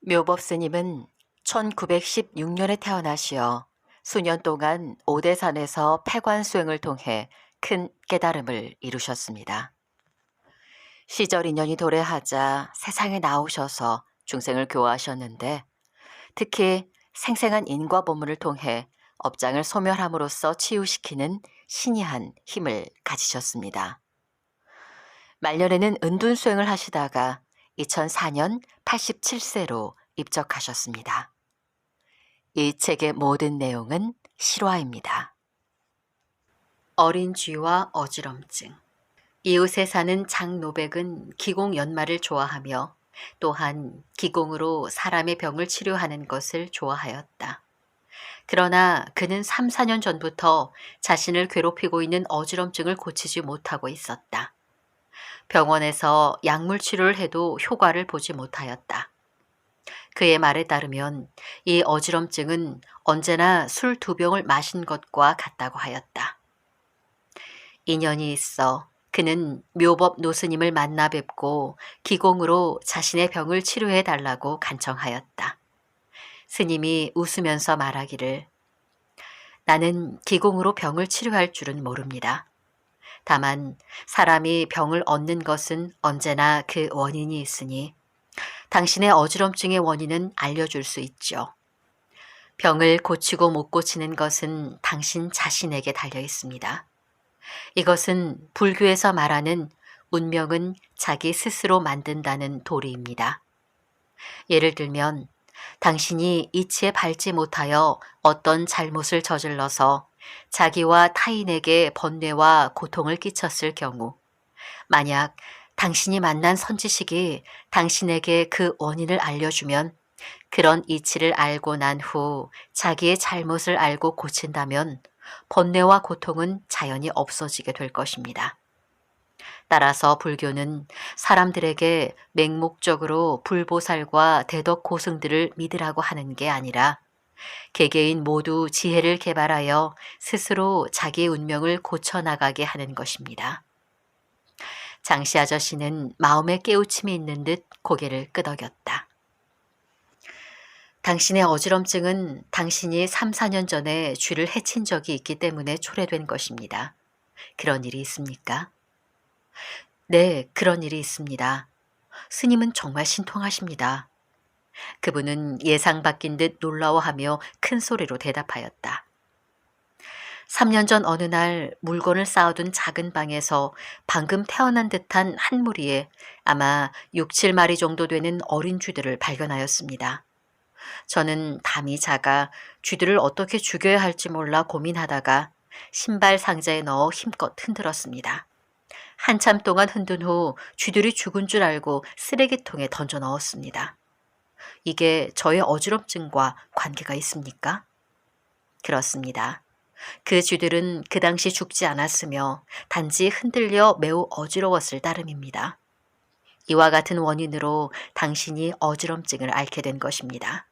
묘법 스님은 1916년에 태어나시어 수년 동안 오대산에서 폐관 수행을 통해 큰 깨달음을 이루셨습니다. 시절 인연이 도래하자 세상에 나오셔서 중생을 교화하셨는데, 특히 생생한 인과 본문을 통해 업장을 소멸함으로써 치유시키는 신이한 힘을 가지셨습니다. 말년에는 은둔 수행을 하시다가 2004년 87세로 입적하셨습니다. 이 책의 모든 내용은 실화입니다. 어린 쥐와 어지럼증. 이웃에 사는 장노백은 기공 연마를 좋아하며 또한 기공으로 사람의 병을 치료하는 것을 좋아하였다. 그러나 그는 3, 4년 전부터 자신을 괴롭히고 있는 어지럼증을 고치지 못하고 있었다. 병원에서 약물 치료를 해도 효과를 보지 못하였다. 그의 말에 따르면 이 어지럼증은 언제나 술 2병을 마신 것과 같다고 하였다. 인연이 있어 그는 묘법 노스님을 만나 뵙고 기공으로 자신의 병을 치료해 달라고 간청하였다. 스님이 웃으면서 말하기를, 나는 기공으로 병을 치료할 줄은 모릅니다. 다만 사람이 병을 얻는 것은 언제나 그 원인이 있으니 당신의 어지럼증의 원인은 알려줄 수 있죠. 병을 고치고 못 고치는 것은 당신 자신에게 달려 있습니다. 이것은 불교에서 말하는 운명은 자기 스스로 만든다는 도리입니다. 예를 들면 당신이 이치에 밟지 못하여 어떤 잘못을 저질러서 자기와 타인에게 번뇌와 고통을 끼쳤을 경우, 만약 당신이 만난 선지식이 당신에게 그 원인을 알려주면 그런 이치를 알고 난 후 자기의 잘못을 알고 고친다면 번뇌와 고통은 자연히 없어지게 될 것입니다. 따라서 불교는 사람들에게 맹목적으로 불보살과 대덕 고승들을 믿으라고 하는 게 아니라 개개인 모두 지혜를 개발하여 스스로 자기의 운명을 고쳐나가게 하는 것입니다. 장씨 아저씨는 마음에 깨우침이 있는 듯 고개를 끄덕였다. 당신의 어지럼증은 당신이 3, 4년 전에 쥐를 해친 적이 있기 때문에 초래된 것입니다. 그런 일이 있습니까? 네, 그런 일이 있습니다. 스님은 정말 신통하십니다. 그분은 예상 바뀐 듯 놀라워하며 큰 소리로 대답하였다. 3년 전 어느 날 물건을 쌓아둔 작은 방에서 방금 태어난 듯한 한 무리에 아마 6, 7마리 정도 되는 어린 쥐들을 발견하였습니다. 저는 담이 작아 쥐들을 어떻게 죽여야 할지 몰라 고민하다가 신발 상자에 넣어 힘껏 흔들었습니다. 한참 동안 흔든 후 쥐들이 죽은 줄 알고 쓰레기통에 던져 넣었습니다. 이게 저의 어지럼증과 관계가 있습니까? 그렇습니다. 그 쥐들은 그 당시 죽지 않았으며 단지 흔들려 매우 어지러웠을 따름입니다. 이와 같은 원인으로 당신이 어지럼증을 앓게 된 것입니다.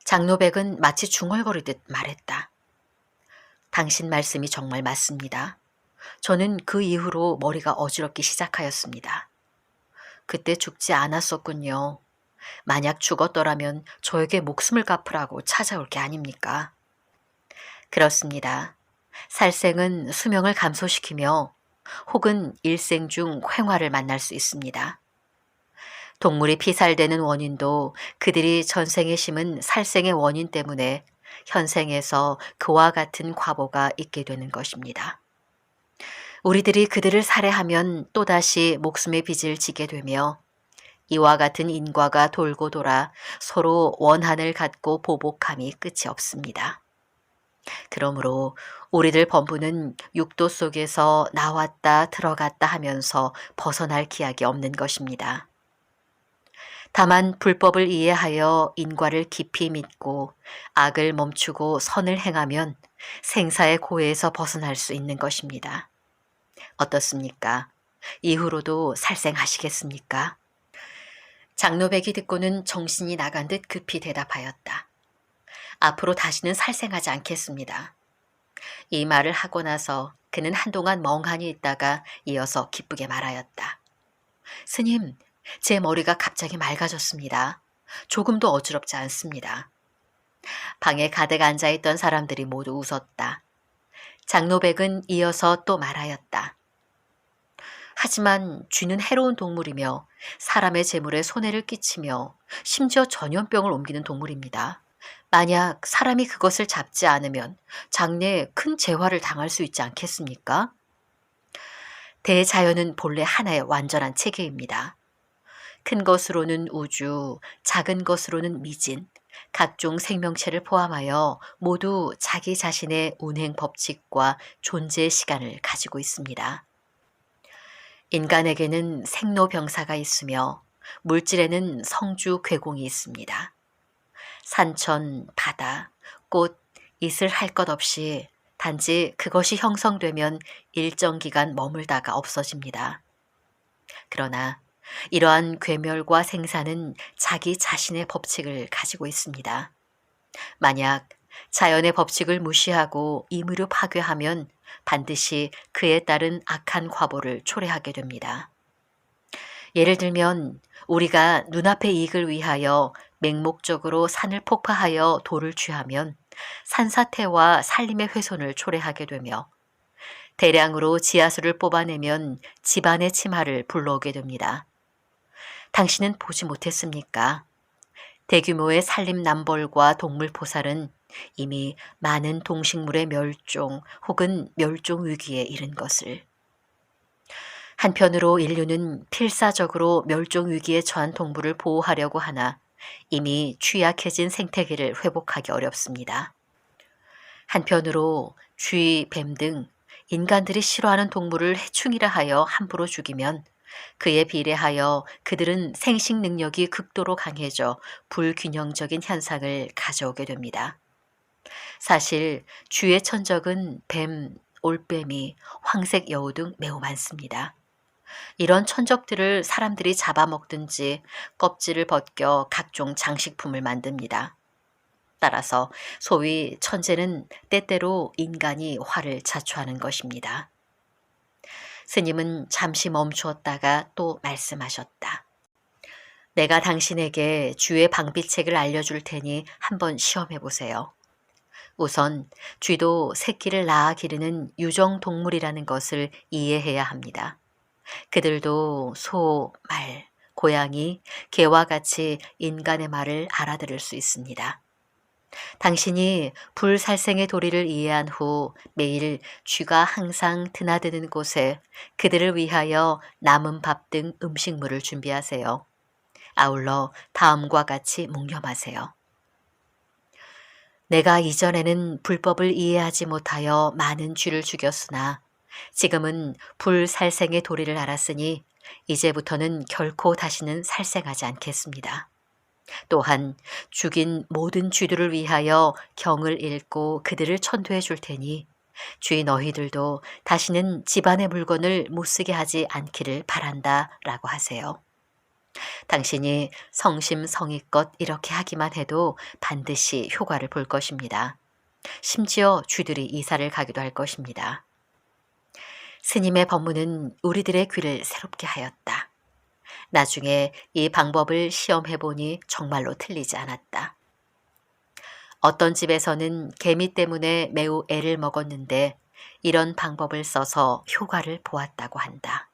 장노백은 마치 중얼거리듯 말했다. 당신 말씀이 정말 맞습니다. 저는 그 이후로 머리가 어지럽기 시작하였습니다. 그때 죽지 않았었군요. 만약 죽었더라면 저에게 목숨을 갚으라고 찾아올 게 아닙니까? 그렇습니다. 살생은 수명을 감소시키며 혹은 일생 중 횡화를 만날 수 있습니다. 동물이 피살되는 원인도 그들이 전생에 심은 살생의 원인 때문에 현생에서 그와 같은 과보가 있게 되는 것입니다. 우리들이 그들을 살해하면 또다시 목숨의 빚을 지게 되며 이와 같은 인과가 돌고 돌아 서로 원한을 갖고 보복함이 끝이 없습니다. 그러므로 우리들 범부는 육도 속에서 나왔다 들어갔다 하면서 벗어날 기약이 없는 것입니다. 다만 불법을 이해하여 인과를 깊이 믿고 악을 멈추고 선을 행하면 생사의 고해에서 벗어날 수 있는 것입니다. 어떻습니까? 이후로도 살생하시겠습니까? 장노백이 듣고는 정신이 나간 듯 급히 대답하였다. 앞으로 다시는 살생하지 않겠습니다. 이 말을 하고 나서 그는 한동안 멍하니 있다가 이어서 기쁘게 말하였다. 스님, 제 머리가 갑자기 맑아졌습니다. 조금도 어지럽지 않습니다. 방에 가득 앉아있던 사람들이 모두 웃었다. 장노백은 이어서 또 말하였다. 하지만 쥐는 해로운 동물이며 사람의 재물에 손해를 끼치며 심지어 전염병을 옮기는 동물입니다. 만약 사람이 그것을 잡지 않으면 장래에 큰 재화를 당할 수 있지 않겠습니까? 대자연은 본래 하나의 완전한 체계입니다. 큰 것으로는 우주, 작은 것으로는 미진, 각종 생명체를 포함하여 모두 자기 자신의 운행 법칙과 존재 시간을 가지고 있습니다. 인간에게는 생로병사가 있으며 물질에는 성주 괴공이 있습니다. 산천, 바다, 꽃, 있을 할 것 없이 단지 그것이 형성되면 일정 기간 머물다가 없어집니다. 그러나 이러한 괴멸과 생사는 자기 자신의 법칙을 가지고 있습니다. 만약 자연의 법칙을 무시하고 임의로 파괴하면 반드시 그에 따른 악한 과보를 초래하게 됩니다. 예를 들면 우리가 눈앞의 이익을 위하여 맹목적으로 산을 폭파하여 돌을 취하면 산사태와 산림의 훼손을 초래하게 되며 대량으로 지하수를 뽑아내면 집안의 침하를 불러오게 됩니다. 당신은 보지 못했습니까? 대규모의 산림 남벌과 동물 포살은 이미 많은 동식물의 멸종 혹은 멸종 위기에 이른 것을. 한편으로 인류는 필사적으로 멸종 위기에 처한 동물을 보호하려고 하나 이미 취약해진 생태계를 회복하기 어렵습니다. 한편으로 쥐, 뱀 등 인간들이 싫어하는 동물을 해충이라 하여 함부로 죽이면 그에 비례하여 그들은 생식 능력이 극도로 강해져 불균형적인 현상을 가져오게 됩니다. 사실 쥐의 천적은 뱀, 올빼미, 황색 여우 등 매우 많습니다. 이런 천적들을 사람들이 잡아먹든지 껍질을 벗겨 각종 장식품을 만듭니다. 따라서 소위 천재는 때때로 인간이 화를 자초하는 것입니다. 스님은 잠시 멈추었다가 또 말씀하셨다. 내가 당신에게 쥐의 방비책을 알려줄 테니 한번 시험해 보세요. 우선 쥐도 새끼를 낳아 기르는 유정동물이라는 것을 이해해야 합니다. 그들도 소, 말, 고양이, 개와 같이 인간의 말을 알아들을 수 있습니다. 당신이 불살생의 도리를 이해한 후 매일 쥐가 항상 드나드는 곳에 그들을 위하여 남은 밥 등 음식물을 준비하세요. 아울러 다음과 같이 묵념하세요. 내가 이전에는 불법을 이해하지 못하여 많은 쥐를 죽였으나 지금은 불살생의 도리를 알았으니 이제부터는 결코 다시는 살생하지 않겠습니다. 또한 죽인 모든 쥐들을 위하여 경을 읽고 그들을 천도해 줄 테니 쥐 너희들도 다시는 집안의 물건을 못쓰게 하지 않기를 바란다 라고 하세요. 당신이 성심성의껏 이렇게 하기만 해도 반드시 효과를 볼 것입니다. 심지어 쥐들이 이사를 가기도 할 것입니다. 스님의 법문은 우리들의 귀를 새롭게 하였다. 나중에 이 방법을 시험해보니 정말로 틀리지 않았다. 어떤 집에서는 개미 때문에 매우 애를 먹었는데 이런 방법을 써서 효과를 보았다고 한다.